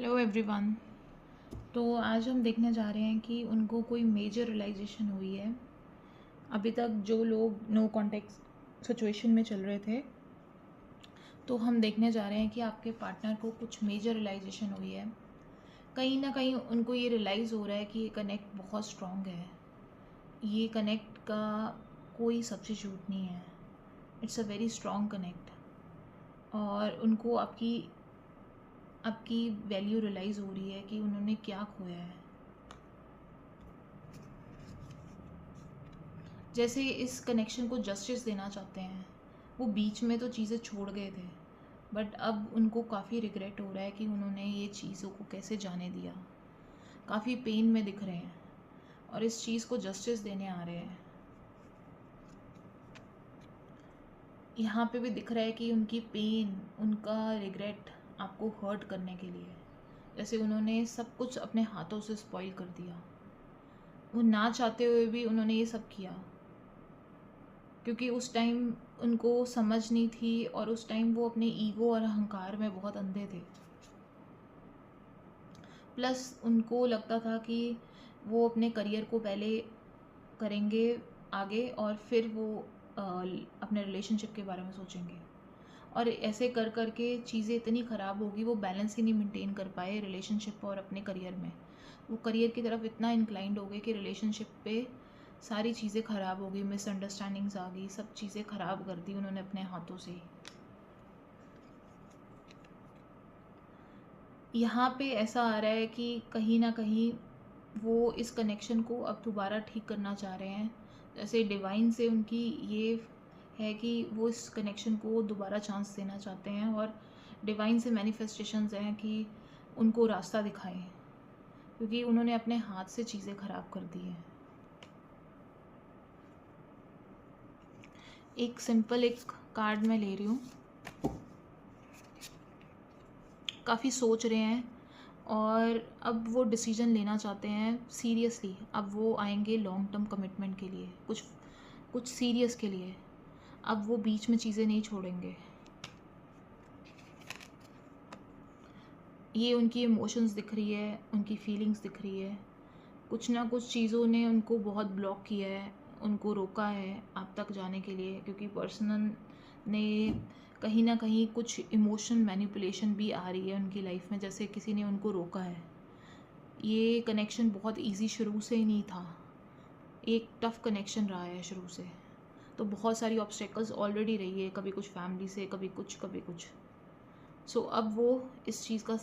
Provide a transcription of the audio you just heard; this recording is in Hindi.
Hello everyone. तो आज हम देखने जा रहे हैं कि उनको कोई मेजर रियलाइजेशन हुई है। अभी तक जो लोग नो कॉन्टेक्ट सिचुएशन में चल रहे थे, तो हम देखने जा रहे हैं कि आपके पार्टनर को कुछ मेजर रियलाइजेशन हुई है। कहीं ना कहीं उनको ये रियलाइज़ हो रहा है कि ये कनेक्ट बहुत स्ट्रॉन्ग है, ये कनेक्ट का कोई सब्स्टिट्यूट नहीं है। It's a very strong connect. और उनको आपकी वैल्यू रियलाइज़ हो रही है कि उन्होंने क्या खोया है। जैसे इस कनेक्शन को जस्टिस देना चाहते हैं। वो बीच में तो चीज़ें छोड़ गए थे, बट अब उनको काफ़ी रिग्रेट हो रहा है कि उन्होंने ये चीज़ों को कैसे जाने दिया। काफ़ी पेन में दिख रहे हैं और इस चीज़ को जस्टिस देने आ रहे हैं। यहाँ पे भी दिख रहा है कि उनकी पेन, उनका रिग्रेट आपको हर्ट करने के लिए, जैसे उन्होंने सब कुछ अपने हाथों से स्पॉइल कर दिया। वो ना चाहते हुए भी उन्होंने ये सब किया, क्योंकि उस टाइम उनको समझ नहीं थी और उस टाइम वो अपने ईगो और अहंकार में बहुत अंधे थे। प्लस उनको लगता था कि वो अपने करियर को पहले करेंगे आगे और फिर वो अपने रिलेशनशिप के बारे में सोचेंगे। और ऐसे कर कर के चीज़ें इतनी ख़राब होगी, वो बैलेंस ही नहीं मेंटेन कर पाए रिलेशनशिप और अपने करियर में। वो करियर की तरफ इतना इंक्लाइंड हो गए कि रिलेशनशिप पे सारी चीज़ें ख़राब हो गई, मिसअंडरस्टैंडिंग्स आ गई, सब चीज़ें ख़राब कर दी उन्होंने अपने हाथों से ही। यहाँ पे ऐसा आ रहा है कि कहीं ना कहीं वो इस कनेक्शन को अब दोबारा ठीक करना चाह रहे हैं। जैसे डिवाइन से उनकी ये है कि वो इस कनेक्शन को दोबारा चांस देना चाहते हैं, और डिवाइन से मैनिफेस्टेशंस हैं कि उनको रास्ता दिखाएं, क्योंकि उन्होंने अपने हाथ से चीज़ें ख़राब कर दी हैं। एक सिंपल एक कार्ड मैं ले रही हूँ। काफ़ी सोच रहे हैं और अब वो डिसीजन लेना चाहते हैं सीरियसली। अब वो आएंगे लॉन्ग टर्म कमिटमेंट के लिए, कुछ कुछ सीरियस के लिए। अब वो बीच में चीज़ें नहीं छोड़ेंगे। ये उनकी इमोशंस दिख रही है, उनकी फीलिंग्स दिख रही है। कुछ ना कुछ चीज़ों ने उनको बहुत ब्लॉक किया है, उनको रोका है आप तक जाने के लिए, क्योंकि पर्सनल ने कहीं ना कहीं कुछ इमोशन मैनिपुलेशन भी आ रही है उनकी लाइफ में, जैसे किसी ने उनको रोका है। ये कनेक्शन बहुत इजी शुरू से ही नहीं था, एक टफ़ कनेक्शन रहा है शुरू से। तो बहुत सारी ऑब्स्टेकल्स ऑलरेडी रही है, कभी कुछ फैमिली से, कभी कुछ कभी कुछ। सो अब वो इस चीज़ का